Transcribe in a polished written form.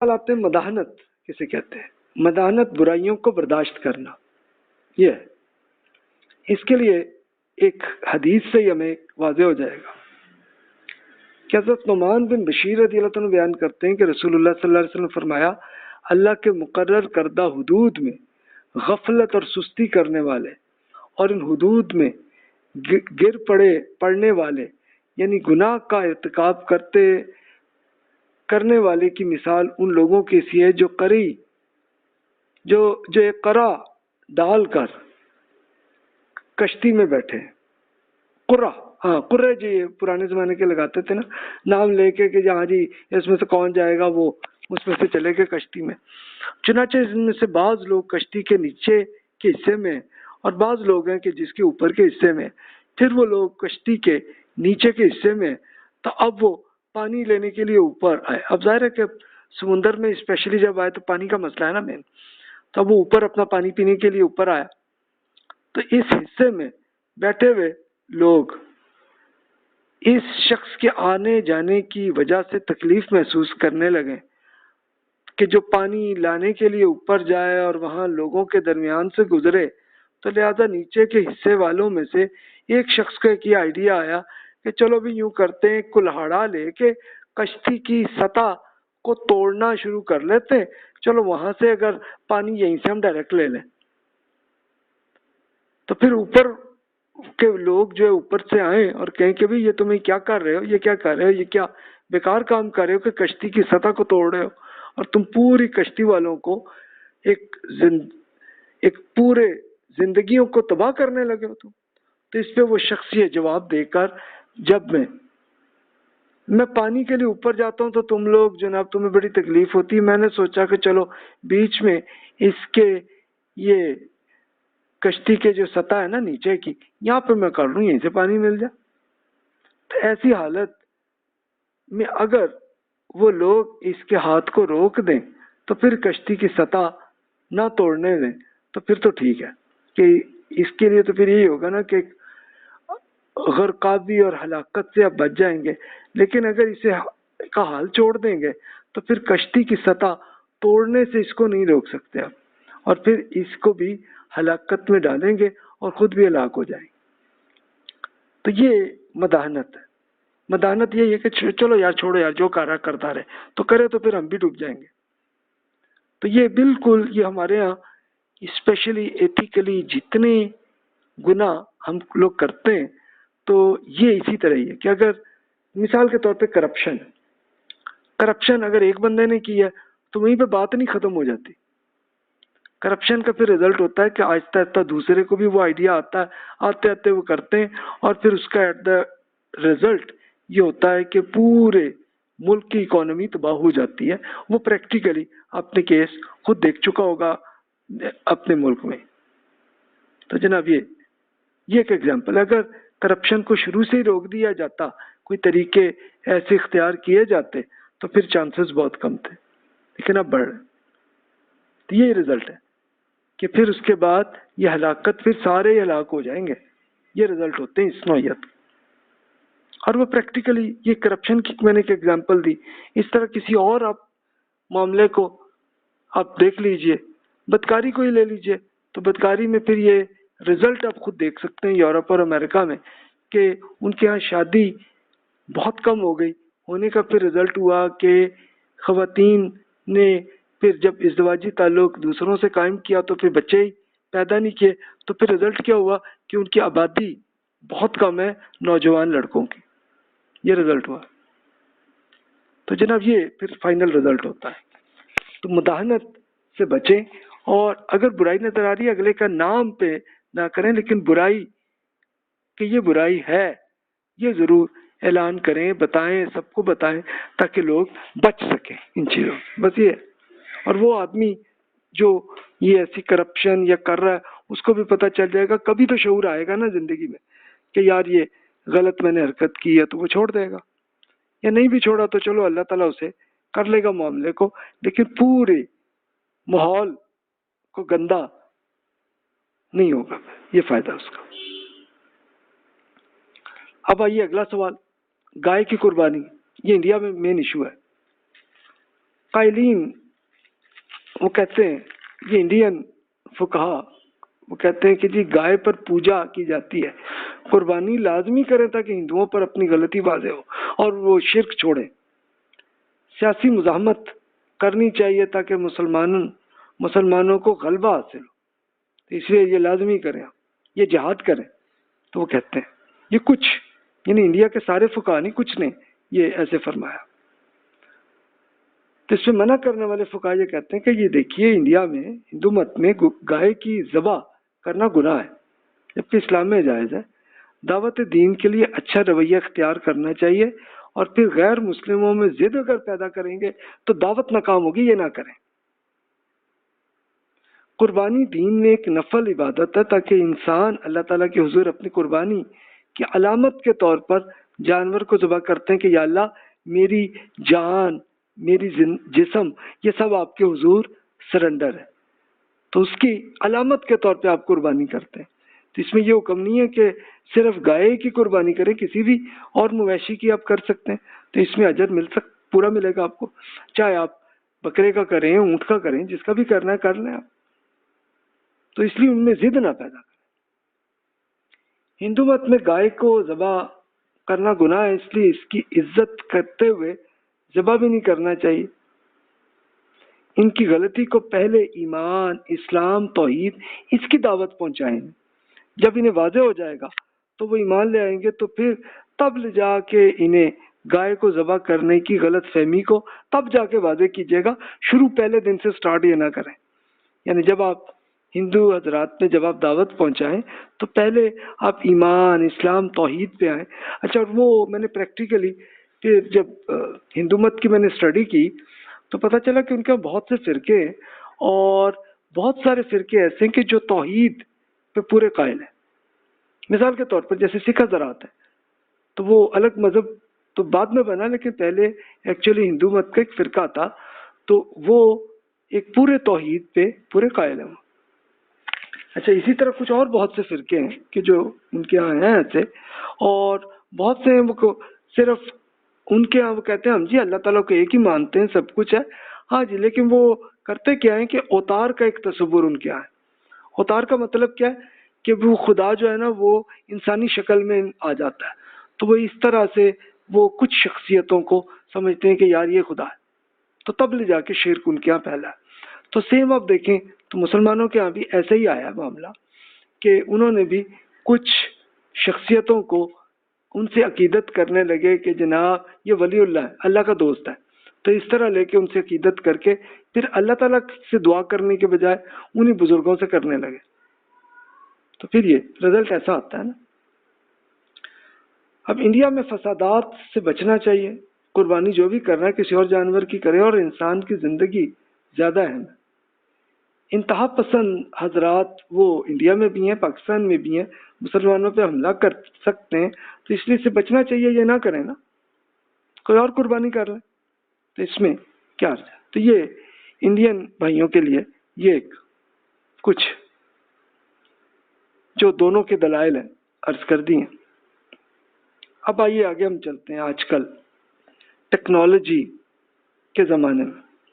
آتے ہیں مداحنت کسے کہتے ہیں؟ مداحنت برائیوں کو برداشت کرنا. یہ ہے. اس کے لیے ایک حدیث سے ہی ہمیں واضح ہو جائے گا کہ حضرت نعمان بن بشیر رضی اللہ عنہ بیان کرتے ہیں کہ رسول اللہ صلی اللہ علیہ وسلم نے فرمایا اللہ کے مقرر کردہ حدود میں غفلت اور سستی کرنے والے اور ان حدود میں پڑنے والے یعنی گناہ کا ارتکاب کرنے والے کی مثال ان لوگوں کی سی ہے جو ایک قرہ ڈال کر کشتی میں بیٹھے. قرہ، ہاں قرے جی پرانے زمانے کے لگاتے تھے نا نام لے کے کہ جہاں جی اس میں سے کون جائے گا وہ اس میں سے چلے گئے کشتی میں. چنانچہ ان میں سے بعض لوگ کشتی کے نیچے کے حصے میں اور بعض لوگ ہیں کہ جس کے اوپر کے حصے میں. پھر وہ لوگ کشتی کے نیچے کے حصے میں تو اب وہ پانی لینے کے لیے اوپر آئے. اب ظاہر ہے کہ سمندر میں اسپیشلی جب آئے تو پانی کا مسئلہ ہے نا مین، تو اب وہ اوپر اپنا پانی پینے کے لیے اوپر آیا. تو اس حصے میں بیٹھے ہوئے لوگ اس شخص کے آنے جانے کی وجہ سے تکلیف محسوس کرنے لگے کہ جو پانی لانے کے لیے اوپر جائے اور وہاں لوگوں کے درمیان سے گزرے. تو لہذا نیچے کے حصے والوں میں سے ایک شخص کو ایک آئیڈیا آیا کہ چلو بھی یوں کرتے ہیں کلہاڑا لے کے کشتی کی سطح کو توڑنا شروع کر لیتے ہیں، چلو وہاں سے اگر پانی یہیں سے ہم ڈائریکٹ لے لیں. تو پھر اوپر کے لوگ جو ہے اوپر سے آئیں اور کہیں کہ بھئی یہ تمہیں کیا کر رہے ہو، یہ کیا کر رہے ہو، یہ کیا بیکار کام کر رہے ہو کہ کشتی کی سطح کو توڑ رہے ہو اور تم پوری کشتی والوں کو ایک پورے زندگیوں کو تباہ کرنے لگے ہو تم. تو اس پہ وہ شخص یہ جواب دے کر جب میں پانی کے لیے اوپر جاتا ہوں تو تم لوگ جناب تمہیں بڑی تکلیف ہوتی ہے، میں نے سوچا کہ چلو بیچ میں اس کے یہ کشتی کے جو سطح ہے نا نیچے کی یہاں پہ میں کر لوں یہیں سے پانی مل جائے. تو ایسی حالت میں اگر وہ لوگ اس کے ہاتھ کو روک دیں تو پھر کشتی کی سطح نہ توڑنے دیں تو پھر تو ٹھیک ہے کہ اس کے لیے تو پھر یہی ہوگا نا کہ غرقابی اور ہلاکت سے اب بچ جائیں گے. لیکن اگر اسے کا حال چھوڑ دیں گے تو پھر کشتی کی سطح توڑنے سے اس کو نہیں روک سکتے اب، اور پھر اس کو بھی ہلاکت میں ڈالیں گے اور خود بھی ہلاک ہو جائیں گے. تو یہ مداحنت ہے. مداحنت یہ ہے کہ چلو یار چھوڑو یار جو کر رہا کرتا رہے، تو کرے تو پھر ہم بھی ڈوب جائیں گے. تو یہ بالکل یہ ہمارے ہاں اسپیشلی ایتھیکلی جتنے گناہ ہم لوگ کرتے ہیں تو یہ اسی طرح ہی ہے کہ اگر مثال کے طور پہ کرپشن اگر ایک بندے نے کی ہے تو وہیں پہ بات نہیں ختم ہو جاتی. کرپشن کا پھر رزلٹ ہوتا ہے کہ آہستہ آہستہ دوسرے کو بھی وہ آئیڈیا آتا ہے، آتے آتے وہ کرتے ہیں اور پھر اس کا ایٹ دا رزلٹ یہ ہوتا ہے کہ پورے ملک کی اکانومی تباہ ہو جاتی ہے. وہ پریکٹیکلی اپنے کیس خود دیکھ چکا ہوگا اپنے ملک میں. تو جناب یہ ایک ایگزامپل ہے. اگر کرپشن کو شروع سے ہی روک دیا جاتا، کوئی طریقے ایسے اختیار کیے جاتے تو پھر چانسز بہت کم تھے، لیکن اب بڑھ رہے. تو یہ رزلٹ ہے کہ پھر اس کے بعد یہ ہلاکت پھر سارے ہی ہلاک ہو جائیں گے. یہ رزلٹ ہوتے ہیں اس نوعیت. اور وہ پریکٹیکلی یہ کرپشن کی میں نے ایک ایگزامپل دی. اس طرح کسی اور آپ معاملے کو آپ دیکھ لیجئے، بدکاری کو ہی لے لیجئے تو بدکاری میں پھر یہ رزلٹ آپ خود دیکھ سکتے ہیں یورپ اور امریکہ میں کہ ان کے ہاں شادی بہت کم ہو گئی. ہونے کا پھر رزلٹ ہوا کہ خواتین نے پھر جب ازدواجی تعلق دوسروں سے قائم کیا تو پھر بچے ہی پیدا نہیں کیے. تو پھر رزلٹ کیا ہوا کہ ان کی آبادی بہت کم ہے نوجوان لڑکوں کی. یہ رزلٹ ہوا. تو جناب یہ پھر فائنل رزلٹ ہوتا ہے. تو مداحنت سے بچیں، اور اگر برائی نظر آ رہی ہے اگلے کا نام پہ نہ کریں، لیکن برائی کہ یہ برائی ہے یہ ضرور اعلان کریں، بتائیں، سب کو بتائیں تاکہ لوگ بچ سکیں ان چیزوں. بس یہ. اور وہ آدمی جو یہ ایسی کرپشن یا کر رہا ہے اس کو بھی پتہ چل جائے گا، کبھی تو شعور آئے گا نا زندگی میں کہ یار یہ غلط میں نے حرکت کی ہے، تو وہ چھوڑ دے گا. یا نہیں بھی چھوڑا تو چلو اللہ تعالیٰ اسے کر لے گا معاملے کو، لیکن پورے ماحول کو گندا نہیں ہوگا. یہ فائدہ اس کا. اب آئیے اگلا سوال، گائے کی قربانی. یہ انڈیا میں مین ایشو ہے. قائلین وہ کہتے ہیں، یہ انڈین فقہا وہ کہتے ہیں کہ جی گائے پر پوجا کی جاتی ہے، قربانی لازمی کریں تاکہ ہندوؤں پر اپنی غلطی واضح ہو اور وہ شرک چھوڑیں۔ سیاسی مزاحمت کرنی چاہیے تاکہ مسلمانوں کو غلبہ حاصل ہو، اس لیے یہ لازمی کریں، یہ جہاد کریں۔ تو وہ کہتے ہیں یہ کچھ، یعنی انڈیا کے سارے فقہا نہیں، کچھ نے یہ ایسے فرمایا۔ تو اس میں منع کرنے والے فقہا یہ کہتے ہیں کہ یہ دیکھیے انڈیا میں ہندو مت میں گائے کی ذبح کرنا گناہ ہے، جبکہ اسلام میں جائز ہے۔ دعوت دین کے لیے اچھا رویہ اختیار کرنا چاہیے، اور پھر غیر مسلموں میں ضد اگر پیدا کریں گے تو دعوت ناکام ہوگی، یہ نہ کریں۔ قربانی دین میں ایک نفل عبادت ہے تاکہ انسان اللہ تعالیٰ کے حضور اپنی قربانی کی علامت کے طور پر جانور کو ذبح کرتے ہیں کہ یا اللہ میری جان، میری جسم، یہ سب آپ کے حضور سرنڈر ہے، تو اس کی علامت کے طور پہ آپ قربانی کرتے ہیں۔ تو اس میں یہ حکم نہیں ہے کہ صرف گائے کی قربانی کریں، کسی بھی اور مویشی کی آپ کر سکتے ہیں، تو اس میں اجر پورا ملے گا آپ کو، چاہے آپ بکرے کا کریں، اونٹ کا کریں، جس کا بھی کرنا ہے کر لیں آپ۔ تو اس لیے ان میں ضد نہ پیدا کریں۔ ہندو مت میں گائے کو ذبح کرنا گناہ ہے، اس لیے اس کی عزت کرتے ہوئے ذبح بھی نہیں کرنا چاہیے۔ ان کی غلطی کو پہلے ایمان، اسلام، توحید، اس کی دعوت پہنچائیں۔ جب انہیں واضح ہو جائے گا تو وہ ایمان لے آئیں گے، تو پھر تب لے جا کے انہیں گائے کو ذبح کرنے کی غلط فہمی کو تب جا کے واضح کیجیے گا، شروع پہلے دن سے سٹارٹ یہ نہ کریں۔ یعنی جب آپ ہندو حضرات میں جب آپ دعوت پہنچائیں تو پہلے آپ ایمان، اسلام، توحید پہ آئیں۔ اچھا، وہ میں نے پریکٹیکلی پھر جب ہندو مت کی میں نے اسٹڈی کی تو پتہ چلا کہ ان کے بہت سے فرقے ہیں، اور بہت سارے فرقے ایسے ہیں کہ جو توحید پہ پورے قائل ہیں۔ مثال کے طور پر جیسے سکھ حضرات ہیں، تو وہ الگ مذہب تو بعد میں بنا، لیکن پہلے ایکچولی ہندو مت کا ایک فرقہ تھا، تو وہ ایک پورے توحید پہ پورے قائل ہیں۔ اچھا، اسی طرح کچھ اور بہت سے فرقے ہیں کہ جو ان کے یہاں ہیں ایسے، اور بہت سے ہیں وہ صرف ان کے یہاں وہ کہتے ہیں ہم جی اللہ تعالیٰ کو ایک ہی مانتے ہیں، سب کچھ ہے، ہاں جی، لیکن وہ کرتے کیا ہے کہ اوتار کا ایک تصور ان کے یہاں ہے۔ اوتار کا مطلب کیا ہے کہ وہ خدا جو ہے نا وہ انسانی شکل میں آ جاتا ہے، تو وہ اس طرح سے وہ کچھ شخصیتوں کو سمجھتے ہیں کہ یار یہ خدا ہے، تو تب لے جا کے شرک ان کے یہاں پھیلا ہے۔ تو سیم آپ دیکھیں تو مسلمانوں کے ہاں بھی ایسے ہی آیا ہے معاملہ کہ انہوں نے بھی کچھ شخصیتوں کو ان سے عقیدت کرنے لگے کہ جناب یہ ولی اللہ ہے، اللہ کا دوست ہے، تو اس طرح لے کے ان سے عقیدت کر کے پھر اللہ تعالیٰ سے دعا کرنے کے بجائے انہی بزرگوں سے کرنے لگے، تو پھر یہ رزلٹ ایسا آتا ہے نا۔ اب انڈیا میں فسادات سے بچنا چاہیے، قربانی جو بھی کرنا ہے کسی اور جانور کی کرے، اور انسان کی زندگی زیادہ اہم ہے۔ انتہا پسند حضرات وہ انڈیا میں بھی ہیں، پاکستان میں بھی ہیں، مسلمانوں پہ حملہ کر سکتے ہیں، تو اس لیے سے بچنا چاہیے، یہ نہ کریں نا، کوئی اور قربانی کر لیں، تو اس میں کیا عرض ہے۔ تو یہ انڈین بھائیوں کے لیے یہ ایک کچھ جو دونوں کے دلائل ہیں عرض کر دی ہیں۔ اب آئیے آگے ہم چلتے ہیں آج کل ٹیکنالوجی کے زمانے میں۔